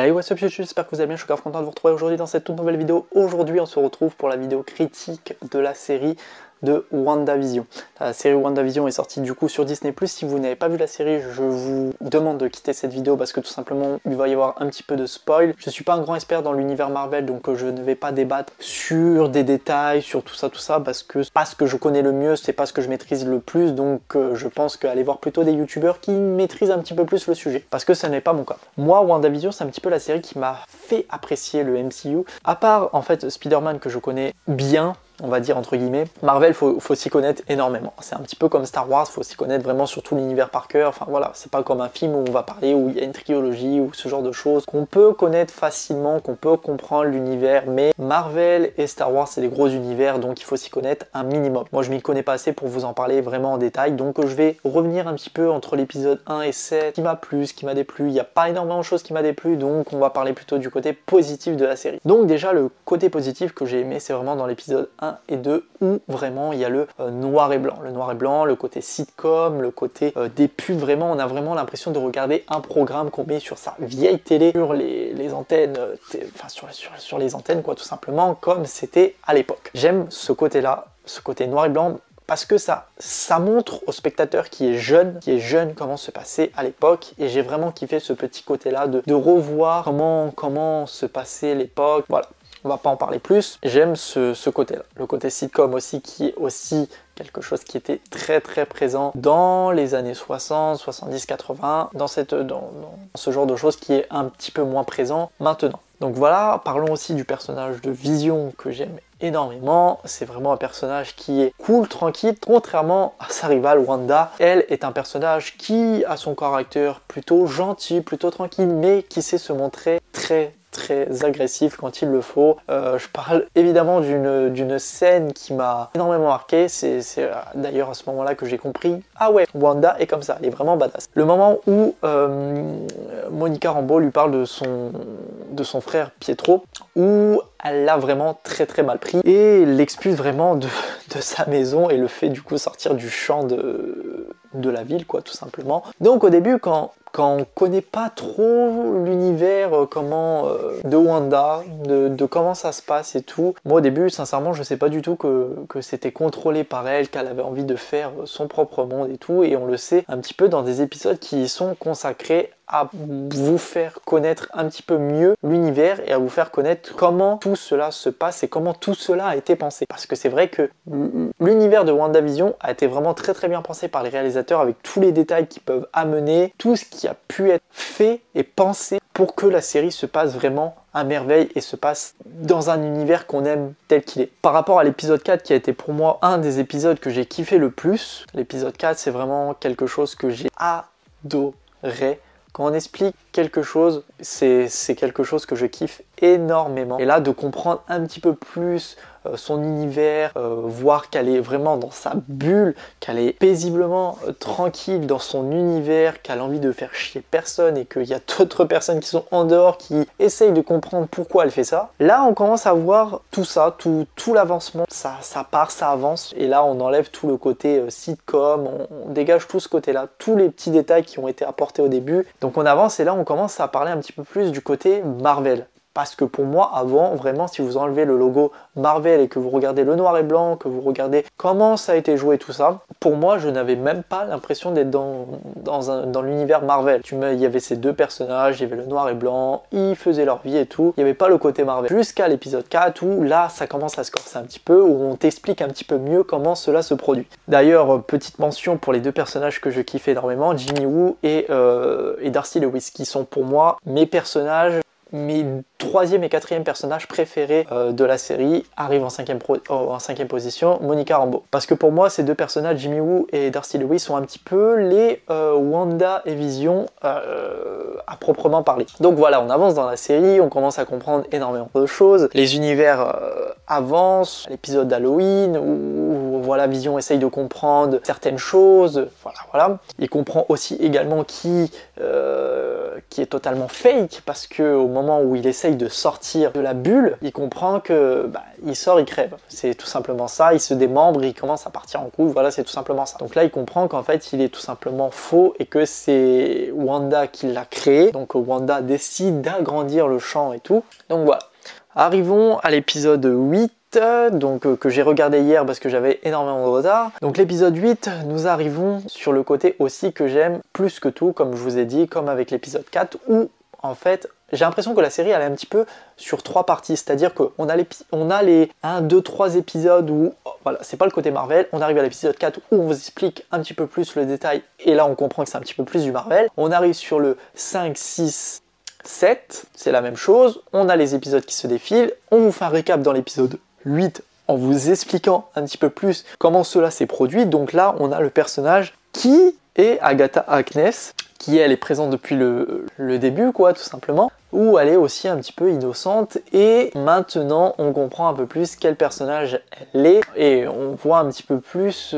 Hey, what's up YouTube, j'espère que vous allez bien, je suis grave content de vous retrouver aujourd'hui dans cette toute nouvelle vidéo. Aujourd'hui on se retrouve pour la vidéo critique de la série de WandaVision. La série WandaVision est sortie du coup sur Disney+. Si vous n'avez pas vu la série, je vous demande de quitter cette vidéo parce que tout simplement il va y avoir un petit peu de spoil. Je suis pas un grand expert dans l'univers Marvel, donc je ne vais pas débattre sur des détails, sur tout ça parce que c'est pas ce que je connais le mieux, c'est pas ce que je maîtrise le plus, donc je pense qu'aller voir plutôt des youtubeurs qui maîtrisent un petit peu plus le sujet, parce que ça n'est pas mon cas. Moi, WandaVision, c'est un petit peu la série qui m'a fait apprécier le MCU, à part en fait Spider-Man que je connais bien, on va dire entre guillemets. Marvel, faut s'y connaître énormément. C'est un petit peu comme Star Wars, faut s'y connaître vraiment sur tout l'univers par cœur. Enfin voilà, c'est pas comme un film où on va parler, où il y a une trilogie ou ce genre de choses qu'on peut connaître facilement, qu'on peut comprendre l'univers. Mais Marvel et Star Wars, c'est des gros univers, donc il faut s'y connaître un minimum. Moi, je m'y connais pas assez pour vous en parler vraiment en détail, donc je vais revenir un petit peu entre l'épisode 1 et 7, qui m'a plu, ce qui m'a déplu. Il n'y a pas énormément de choses qui m'a déplu, donc on va parler plutôt du côté positif de la série. Donc déjà, le côté positif que j'ai aimé, c'est vraiment dans l'épisode 1 et 2 où vraiment il y a le noir et blanc. Le noir et blanc, le côté sitcom, le côté des pubs, vraiment on a vraiment l'impression de regarder un programme qu'on met sur sa vieille télé, sur les antennes, enfin sur les antennes quoi, tout simplement, comme c'était à l'époque. J'aime ce côté-là, ce côté noir et blanc, parce que ça montre au spectateur qui est jeune comment se passait à l'époque, et j'ai vraiment kiffé ce petit côté-là de revoir comment se passait l'époque, voilà. On va pas en parler plus, j'aime ce côté-là. Le côté sitcom aussi, qui est aussi quelque chose qui était très présent dans les années 60, 70, 80, dans ce genre de choses qui est un petit peu moins présent maintenant. Donc voilà, parlons aussi du personnage de Vision que j'aime énormément. C'est vraiment un personnage qui est cool, tranquille, contrairement à sa rivale Wanda. Elle est un personnage qui a son caractère plutôt gentil, plutôt tranquille, mais qui sait se montrer très agressif quand il le faut. Je parle évidemment d'une scène qui m'a énormément marqué. C'est d'ailleurs à ce moment-là que j'ai compris, ah ouais, Wanda est comme ça, elle est vraiment badass. Le moment où Monica Rambeau lui parle de son frère Pietro, où elle l'a vraiment très mal pris et l'expulse vraiment de sa maison et le fait du coup sortir du champ de la ville quoi, tout simplement. Donc au début quand on connaît pas trop l'univers de Wanda, de comment ça se passe et tout, moi au début sincèrement je sais pas du tout que c'était contrôlé par elle, qu'elle avait envie de faire son propre monde et tout, et on le sait un petit peu dans des épisodes qui sont consacrés à vous faire connaître un petit peu mieux l'univers et à vous faire connaître comment tout cela se passe et comment tout cela a été pensé. Parce que c'est vrai que l'univers de WandaVision a été vraiment très bien pensé par les réalisateurs, avec tous les détails qu'ils peuvent amener, tout ce qui a pu être fait et pensé pour que la série se passe vraiment à merveille et se passe dans un univers qu'on aime tel qu'il est. Par rapport à l'épisode 4 qui a été pour moi un des épisodes que j'ai kiffé le plus, l'épisode 4 c'est vraiment quelque chose que j'ai adoré. Quand on explique quelque chose, c'est quelque chose que je kiffe énormément. Et là, de comprendre un petit peu plus son univers, voir qu'elle est vraiment dans sa bulle, qu'elle est paisiblement tranquille dans son univers, qu'elle a envie de faire chier personne et qu'il y a d'autres personnes qui sont en dehors qui essayent de comprendre pourquoi elle fait ça. Là, on commence à voir tout ça, tout l'avancement, ça part, ça avance. Et là, on enlève tout le côté sitcom, on dégage tout ce côté-là, tous les petits détails qui ont été apportés au début. Donc on avance et là, on commence à parler un petit peu plus du côté Marvel. Parce que pour moi, avant, vraiment, si vous enlevez le logo Marvel et que vous regardez le noir et blanc, que vous regardez comment ça a été joué, tout ça, pour moi, je n'avais même pas l'impression d'être dans l'univers Marvel. Il y avait ces deux personnages, il y avait le noir et blanc, ils faisaient leur vie et tout. Il n'y avait pas le côté Marvel. Jusqu'à l'épisode 4 où là, ça commence à se corser un petit peu, où on t'explique un petit peu mieux comment cela se produit. D'ailleurs, petite mention pour les deux personnages que je kiffe énormément, Jimmy Woo et Darcy Lewis, qui sont pour moi mes personnages, mes troisième et quatrième personnages préférés de la série, arrivent en cinquième position, Monica Rambeau. Parce que pour moi, ces deux personnages, Jimmy Woo et Darcy Lewis, sont un petit peu les Wanda et Vision à proprement parler. Donc voilà, on avance dans la série, on commence à comprendre énormément de choses, les univers avancent, l'épisode d'Halloween, où voilà, Vision essaye de comprendre certaines choses, voilà. Il comprend aussi également qui est totalement fake, parce que au moment où il essaye de sortir de la bulle, il comprend que il sort, il crève. C'est tout simplement ça, il se démembre, il commence à partir en couille, voilà, c'est tout simplement ça. Donc là, il comprend qu'en fait, il est tout simplement faux et que c'est Wanda qui l'a créé. Donc Wanda décide d'agrandir le champ et tout. Donc voilà. Arrivons à l'épisode 8. Donc que j'ai regardé hier parce que j'avais énormément de retard. Donc l'épisode 8, nous arrivons sur le côté aussi que j'aime plus que tout, comme je vous ai dit, comme avec l'épisode 4, où en fait j'ai l'impression que la série elle est un petit peu sur 3 parties, c'est-à-dire qu'on a les 1, 2, 3 épisodes où, voilà, c'est pas le côté Marvel, on arrive à l'épisode 4 où on vous explique un petit peu plus le détail, et là on comprend que c'est un petit peu plus du Marvel. On arrive sur le 5, 6, 7, c'est la même chose, on a les épisodes qui se défilent, on vous fait un récap dans l'épisode 8 en vous expliquant un petit peu plus comment cela s'est produit. Donc là, on a le personnage qui est Agatha Harkness, qui elle est présente depuis le début, quoi, tout simplement, où elle est aussi un petit peu innocente, et maintenant on comprend un peu plus quel personnage elle est, et on voit un petit peu plus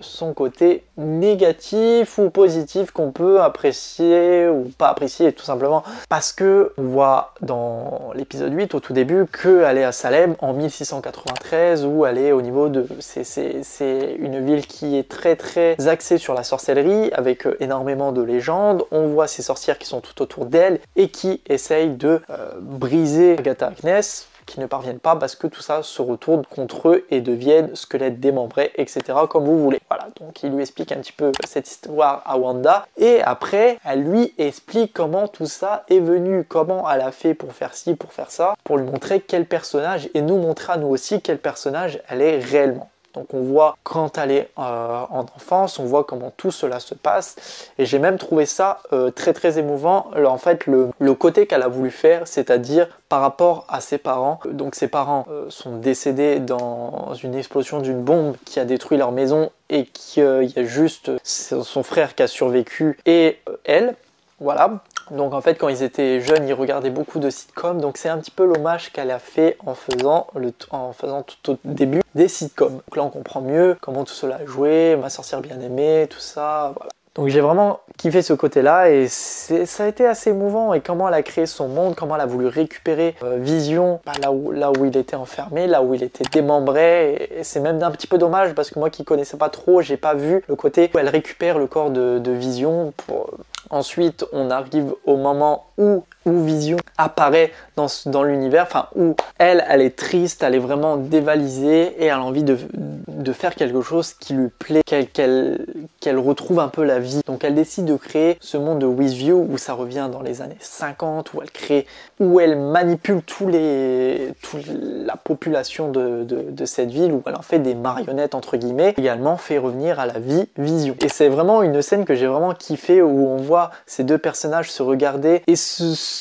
son côté négatif ou positif qu'on peut apprécier ou pas apprécier, tout simplement parce que on voit dans l'épisode 8 au tout début qu'elle est à Salem en 1693, où elle est au niveau de... c'est une ville qui est très très axée sur la sorcellerie, avec énormément de légendes. On voit ces sorcières qui sont tout autour d'elle et qui essayent de briser Agatha Harkness, qui ne parviennent pas parce que tout ça se retourne contre eux et deviennent squelettes démembrés, etc. comme vous voulez. Voilà, donc il lui explique un petit peu cette histoire à Wanda, et après elle lui explique comment tout ça est venu, comment elle a fait pour faire ci, pour faire ça, pour lui montrer quel personnage, et nous montrer à nous aussi quel personnage elle est réellement. Donc on voit quand elle est en enfance, on voit comment tout cela se passe, et j'ai même trouvé ça très très émouvant, en fait le côté qu'elle a voulu faire, c'est-à-dire par rapport à ses parents. Donc ses parents sont décédés dans une explosion d'une bombe qui a détruit leur maison, et qu'il y a juste son frère qui a survécu et elle. Voilà, donc en fait quand ils étaient jeunes, ils regardaient beaucoup de sitcoms, donc c'est un petit peu l'hommage qu'elle a fait en faisant tout au début des sitcoms. Donc là on comprend mieux comment tout cela a joué, Ma sorcière bien aimée, tout ça, voilà. Donc j'ai vraiment kiffé ce côté-là, et ça a été assez émouvant, et comment elle a créé son monde, comment elle a voulu récupérer Vision là où il était enfermé, là où il était démembré, et c'est même un petit peu dommage parce que moi qui connaissais pas trop, j'ai pas vu le côté où elle récupère le corps de Vision pour... Ensuite, on arrive au moment où Vision apparaît dans l'univers, enfin où elle est triste, elle est vraiment dévalisée, et elle a envie de faire quelque chose qui lui plaît, qu'elle retrouve un peu la vie. Donc elle décide de créer ce monde de Westview, où ça revient dans les années 50, où elle manipule la population de cette ville, où elle en fait des marionnettes entre guillemets, également fait revenir à la vie Vision. Et c'est vraiment une scène que j'ai vraiment kiffé, où on voit ces deux personnages se regarder et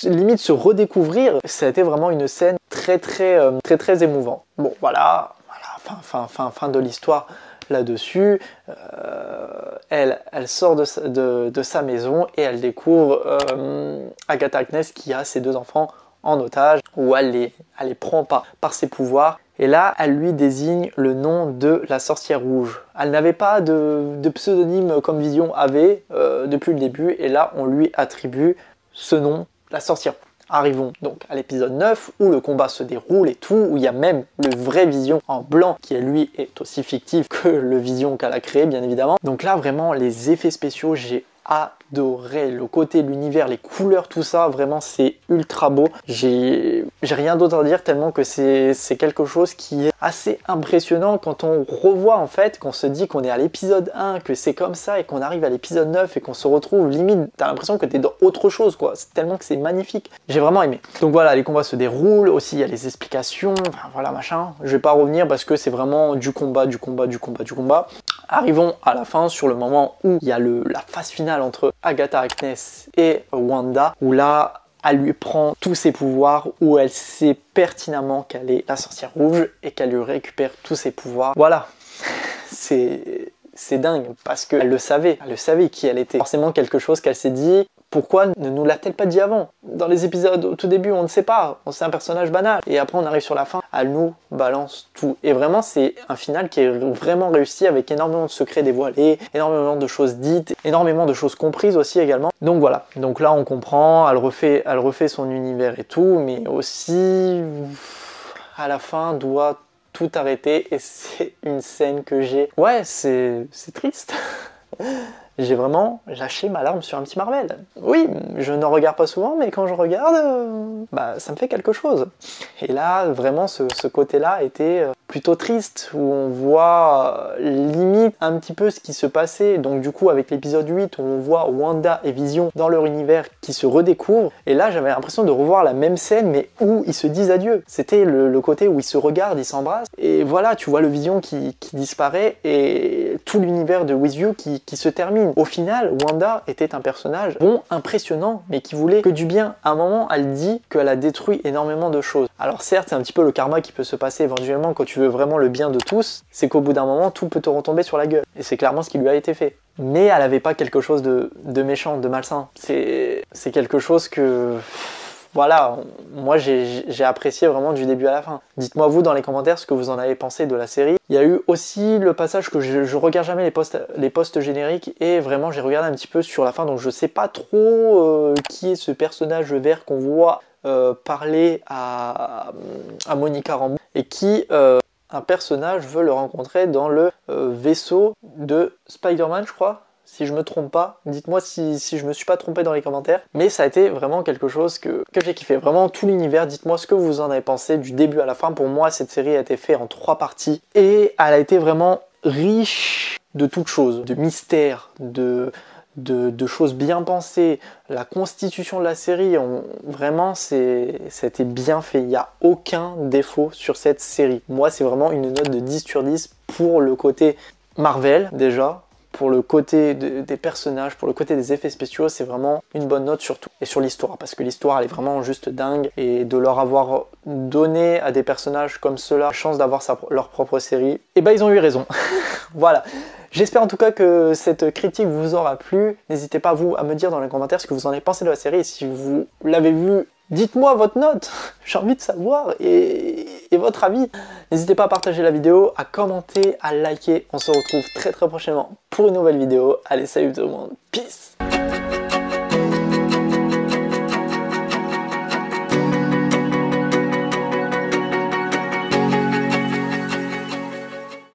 limite se redécouvrir. Ça a été vraiment une scène très très émouvante. Bon voilà, fin de l'histoire là-dessus. Elle sort de sa maison, et elle découvre Agatha Harkness qui a ses deux enfants en otage, où elle les prend par ses pouvoirs. Et là, elle lui désigne le nom de la sorcière rouge. Elle n'avait pas de pseudonyme comme Vision avait depuis le début, et là, on lui attribue ce nom, la sorcière rouge. Arrivons donc à l'épisode 9, où le combat se déroule et tout, où il y a même le vrai Vision en blanc, qui lui est aussi fictif que le Vision qu'elle a créé, bien évidemment. Donc là, vraiment, les effets spéciaux, j'ai adoré le côté de l'univers, les couleurs, tout ça, vraiment c'est ultra beau. J'ai rien d'autre à dire, tellement que c'est quelque chose qui est assez impressionnant quand on revoit, en fait, qu'on se dit qu'on est à l'épisode 1, que c'est comme ça, et qu'on arrive à l'épisode 9 et qu'on se retrouve limite, t'as l'impression que t'es dans autre chose, quoi. C'est tellement que c'est magnifique. J'ai vraiment aimé. Donc voilà, les combats se déroulent, aussi il y a les explications, enfin, voilà machin. Je vais pas revenir parce que c'est vraiment du combat. Arrivons à la fin, sur le moment où il y a la phase finale entre Agatha Harkness et Wanda, où là, elle lui prend tous ses pouvoirs, où elle sait pertinemment qu'elle est la sorcière rouge et qu'elle lui récupère tous ses pouvoirs. Voilà, c'est c'est dingue, parce qu'elle le savait, qui elle était. Forcément quelque chose qu'elle s'est dit, pourquoi ne nous l'a-t-elle pas dit avant? Dans les épisodes au tout début, on ne sait pas, c'est un personnage banal. Et après on arrive sur la fin, elle nous balance tout. Et vraiment c'est un final qui est vraiment réussi avec énormément de secrets dévoilés, énormément de choses dites, énormément de choses comprises aussi également. Donc voilà, donc là on comprend, elle refait son univers et tout, mais aussi à la fin doit tout arrêter et c'est une scène que j'ai... Ouais, c'est triste. J'ai vraiment lâché ma larme sur un petit Marvel. Oui, je n'en regarde pas souvent, mais quand je regarde, ça me fait quelque chose. Et là, vraiment, ce côté-là était plutôt triste, où on voit limite un petit peu ce qui se passait. Donc du coup, avec l'épisode 8, on voit Wanda et Vision dans leur univers qui se redécouvrent. Et là, j'avais l'impression de revoir la même scène, mais où ils se disent adieu. C'était le côté où ils se regardent, ils s'embrassent. Et voilà, tu vois le Vision qui disparaît et tout l'univers de With You qui se termine. Au final, Wanda était un personnage bon, impressionnant, mais qui voulait que du bien. À un moment, elle dit qu'elle a détruit énormément de choses. Alors certes, c'est un petit peu le karma qui peut se passer éventuellement quand tu veux vraiment le bien de tous, c'est qu'au bout d'un moment, tout peut te retomber sur la gueule. Et c'est clairement ce qui lui a été fait. Mais elle n'avait pas quelque chose de méchant, de malsain. C'est quelque chose que... Voilà, moi j'ai apprécié vraiment du début à la fin. Dites-moi vous dans les commentaires ce que vous en avez pensé de la série. Il y a eu aussi le passage que je regarde jamais les postes génériques et vraiment j'ai regardé un petit peu sur la fin, donc je sais pas trop qui est ce personnage vert qu'on voit parler à Monica Rambeau et qui un personnage veut le rencontrer dans le vaisseau de Spider-Man, je crois. Si je me trompe pas, dites-moi si je me suis pas trompé dans les commentaires. Mais ça a été vraiment quelque chose que j'ai kiffé. Vraiment tout l'univers, dites-moi ce que vous en avez pensé du début à la fin. Pour moi, cette série a été faite en 3 parties. Et elle a été vraiment riche de toutes choses. De mystères, de choses bien pensées. La constitution de la série, vraiment, c'était bien fait. Il n'y a aucun défaut sur cette série. Moi, c'est vraiment une note de 10 sur 10 pour le côté Marvel, déjà. Pour le côté des personnages, pour le côté des effets spéciaux, c'est vraiment une bonne note surtout. Et sur l'histoire, parce que l'histoire elle est vraiment juste dingue. Et de leur avoir donné à des personnages comme ceux-là la chance d'avoir leur propre série, et ben ils ont eu raison. Voilà. J'espère en tout cas que cette critique vous aura plu. N'hésitez pas vous à me dire dans les commentaires ce que vous en avez pensé de la série. Et si vous l'avez vue, dites-moi votre note, j'ai envie de savoir, et votre avis. N'hésitez pas à partager la vidéo, à commenter, à liker. On se retrouve très prochainement pour une nouvelle vidéo. Allez, salut tout le monde, peace!